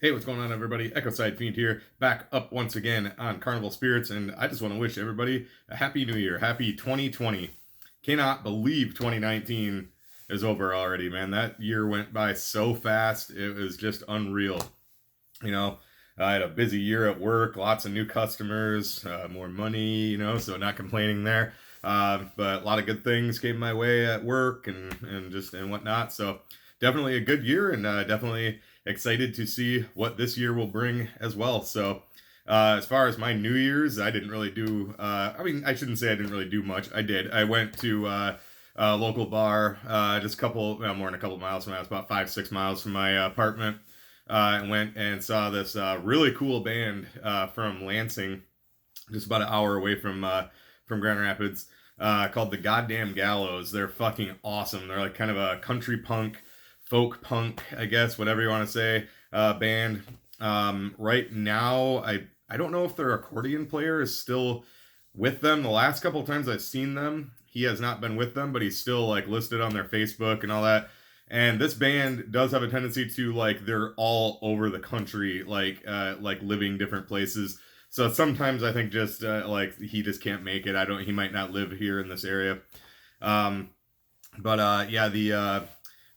Hey, what's going on, everybody? Echoside Fiend here, back up once again on CarnivalSpirits, and I just want to wish everybody a happy new year. Happy 2020. Cannot believe 2019 is over already, man. That year went by so fast. It was just unreal. You know, I had a busy year at work, lots of new customers, more money, so not complaining there. But a lot of good things came my way at work and whatnot. So definitely a good year, and definitely excited to see what this year will bring as well. So as far as my New Year's, I didn't really do. I shouldn't say I didn't really do much. I did. I went to a local bar, just a couple, well, more than a couple miles from. I was about 5-6 miles from my apartment. And went and saw this really cool band from Lansing, just about an hour away from Grand Rapids, called the Goddamn Gallows. They're fucking awesome. They're like kind of a country punk, folk punk, I guess, whatever you want to say, band. Right now, I don't know if their accordion player is still with them. The last couple of times I've seen them, he has not been with them, but he's still like listed on their Facebook and all that. And this band does have a tendency to, like, they're all over the country, like living different places. So sometimes I think just like he just can't make it. He might not live here in this area. Um, but yeah, the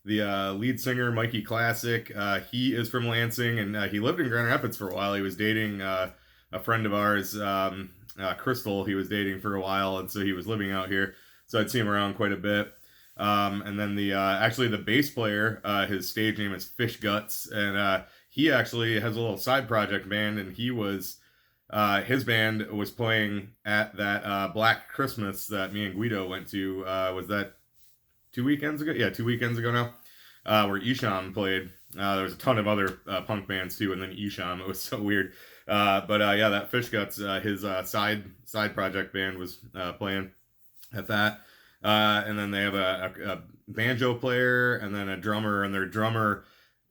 lead singer, Mikey Classic, he is from Lansing, and he lived in Grand Rapids for a while. He was dating a friend of ours, Crystal. He was dating for a while, and so he was living out here. So I'd see him around quite a bit. And then actually the bass player, his stage name is Fish Guts, and he actually has a little side project band, and his band was playing at that Black Christmas that me and Guido went to. Was that 2 weekends ago? Yeah, 2 weekends ago now. Where Isham played. There was a ton of other punk bands too, and then Isham. It was so weird. But yeah, that Fish Guts, his side project band was playing at that. And then they have a banjo player and then a drummer, and their drummer,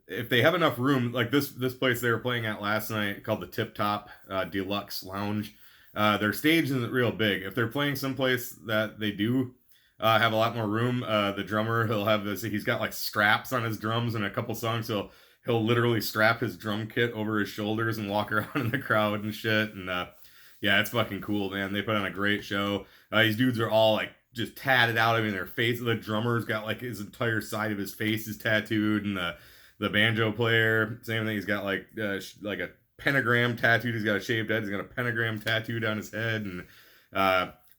if they have enough room, like this place they were playing at last night called the Tip Top Deluxe Lounge. Their stage isn't real big. If they're playing someplace that they do have a lot more room, the drummer, he's got like straps on his drums, and a couple songs he'll literally strap his drum kit over his shoulders and walk around in the crowd and shit. And yeah, it's fucking cool, man. They put on a great show. These dudes are all like just tatted out. I mean, their face. The drummer's got like his entire side of his face is tattooed, and the banjo player, same thing. He's got like a pentagram tattooed. He's got a shaved head. He's got a pentagram tattooed on his head, and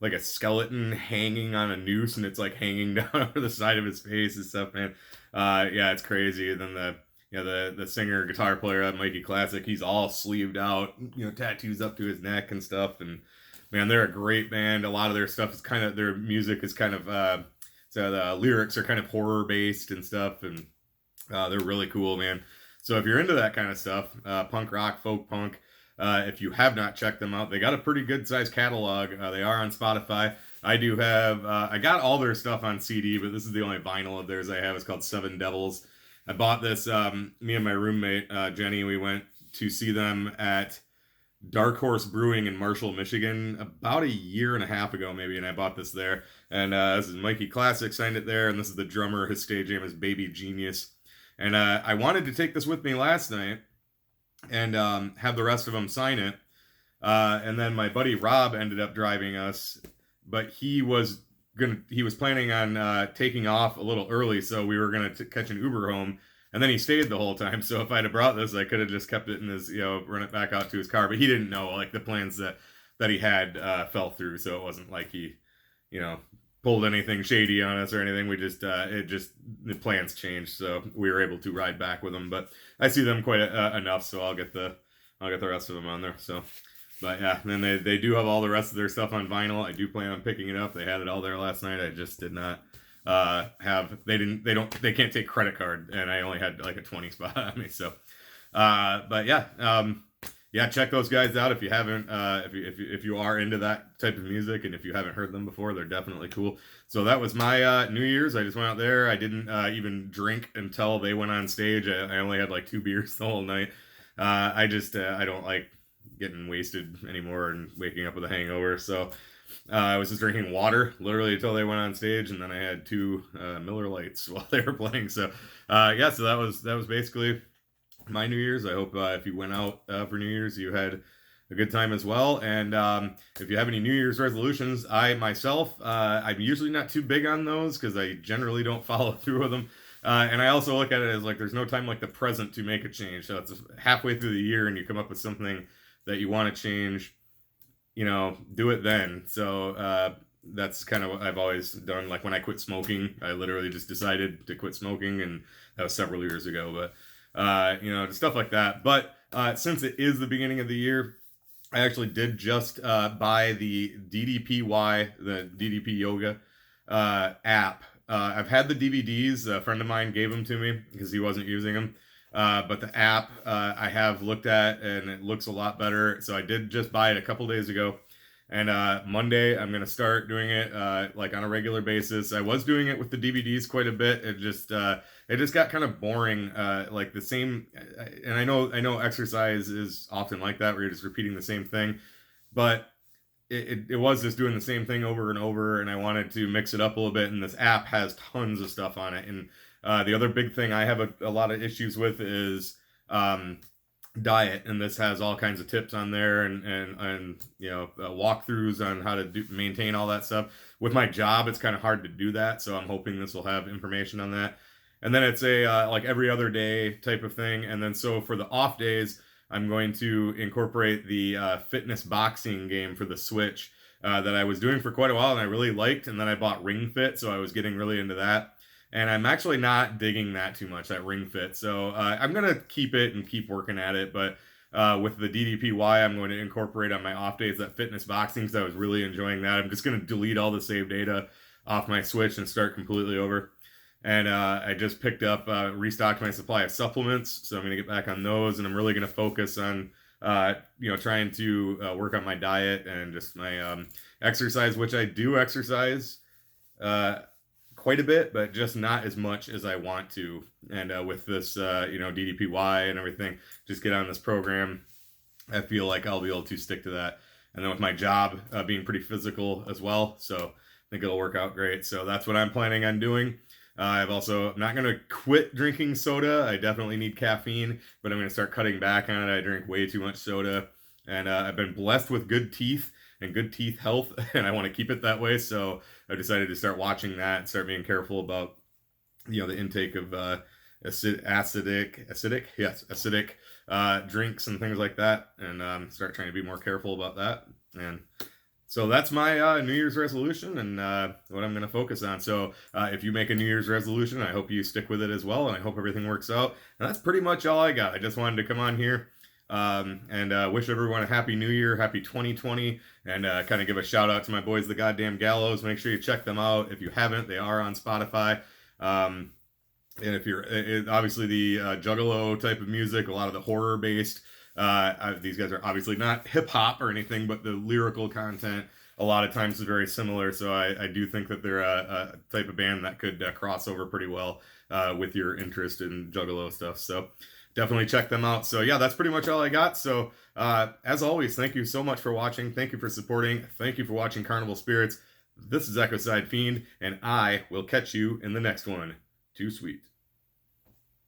like a skeleton hanging on a noose, and it's like hanging down over the side of his face and stuff, man. Yeah, it's crazy. And then the singer guitar player, Mikey Classic, he's all sleeved out, tattoos up to his neck and stuff. And man, they're a great band. A lot of their stuff is their music is kind of so the lyrics are kind of horror based and stuff, and they're really cool, man. So if you're into that kind of stuff, punk rock, folk punk, if you have not checked them out, they got a pretty good sized catalog. They are on Spotify. I do have, I got all their stuff on CD, but this is the only vinyl of theirs I have. It's called Seven Devils. I bought this, me and my roommate, Jenny, we went to see them at Dark Horse Brewing in Marshall, Michigan, about a year and a half ago, maybe, and I bought this there. And this is Mikey Classic, signed it there, and this is the drummer. His stage name is Baby Genius. And I wanted to take this with me last night and have the rest of them sign it. And then my buddy Rob ended up driving us, but he was planning on taking off a little early, so we were gonna catch an Uber home. And then he stayed the whole time. So if I'd have brought this, I could have just kept it in his, run it back out to his car. But he didn't know, like, the plans that he had fell through. So it wasn't like he, pulled anything shady on us or anything. We just, the plans changed. So we were able to ride back with him. But I see them quite enough. So I'll get the rest of them on there. So, but yeah, and then they do have all the rest of their stuff on vinyl. I do plan on picking it up. They had it all there last night. I just did not they can't take credit card, and I only had like a 20 spot on me. So but yeah, check those guys out if you haven't, if you are into that type of music, and if you haven't heard them before, they're definitely cool. So that was my New Year's. I just went out there. I didn't even drink until they went on stage. I only had like 2 beers the whole night. I don't like getting wasted anymore and waking up with a hangover. So I was just drinking water literally until they went on stage, and then I had 2 Miller Lights while they were playing. So yeah, so that was basically my New Year's. I hope if you went out for New Year's, you had a good time as well. And if you have any New Year's resolutions, I myself, I'm usually not too big on those because I generally don't follow through with them. And I also look at it as like there's no time like the present to make a change. So it's halfway through the year and you come up with something that you want to change, do it then. So that's kind of what I've always done. Like when I quit smoking, I literally just decided to quit smoking, and that was several years ago. But stuff like that. But since it is the beginning of the year, I actually did just buy the DDPY, the DDP Yoga app. I've had the DVDs. A friend of mine gave them to me because he wasn't using them. But the app I have looked at, and it looks a lot better. So I did just buy it a couple days ago. And Monday, I'm going to start doing it like on a regular basis. I was doing it with the DVDs quite a bit. It just got kind of boring, like the same. And I know exercise is often like that, where you're just repeating the same thing. But it was just doing the same thing over and over, and I wanted to mix it up a little bit. And this app has tons of stuff on it. And the other big thing I have a lot of issues with is diet, and this has all kinds of tips on there and walkthroughs on how to maintain all that stuff. With my job, it's kind of hard to do that, so I'm hoping this will have information on that. And then it's a like every other day type of thing. And then so for the off days, I'm going to incorporate the fitness boxing game for the Switch that I was doing for quite a while and I really liked. And then I bought Ring Fit, so I was getting really into that. And I'm actually not digging that too much, that Ring Fit. So I'm going to keep it and keep working at it. But with the DDPY, I'm going to incorporate on my off days that fitness boxing because I was really enjoying that. I'm just going to delete all the save data off my Switch and start completely over. And I just picked up, restocked my supply of supplements. So I'm going to get back on those. And I'm really going to focus on, trying to work on my diet and just my exercise, which I do exercise quite a bit, but just not as much as I want to. And with this, DDPY and everything, just get on this program. I feel like I'll be able to stick to that. And then with my job being pretty physical as well, so I think it'll work out great. So that's what I'm planning on doing. I'm not going to quit drinking soda. I definitely need caffeine, but I'm going to start cutting back on it. I drink way too much soda, and I've been blessed with good teeth and good teeth health, and I want to keep it that way. So I decided to start watching that and start being careful about, the intake of acidic drinks and things like that, and start trying to be more careful about that. And so that's my New Year's resolution and what I'm going to focus on. So if you make a New Year's resolution, I hope you stick with it as well, and I hope everything works out. And that's pretty much all I got. I just wanted to come on here and wish everyone a happy New Year, happy 2020, and kind of give a shout out to my boys, the Goddamn Gallows. Make sure you check them out. If you haven't, they are on Spotify. And if you're obviously the Juggalo type of music, a lot of the horror based. These guys are obviously not hip hop or anything, but the lyrical content a lot of times is very similar. So I do think that they're a type of band that could cross over pretty well with your interest in Juggalo stuff. So definitely check them out. So yeah, that's pretty much all I got. So as always, thank you so much for watching. Thank you for supporting. Thank you for watching Carnival Spirits. This is Echoside Fiend, and I will catch you in the next one. Too sweet.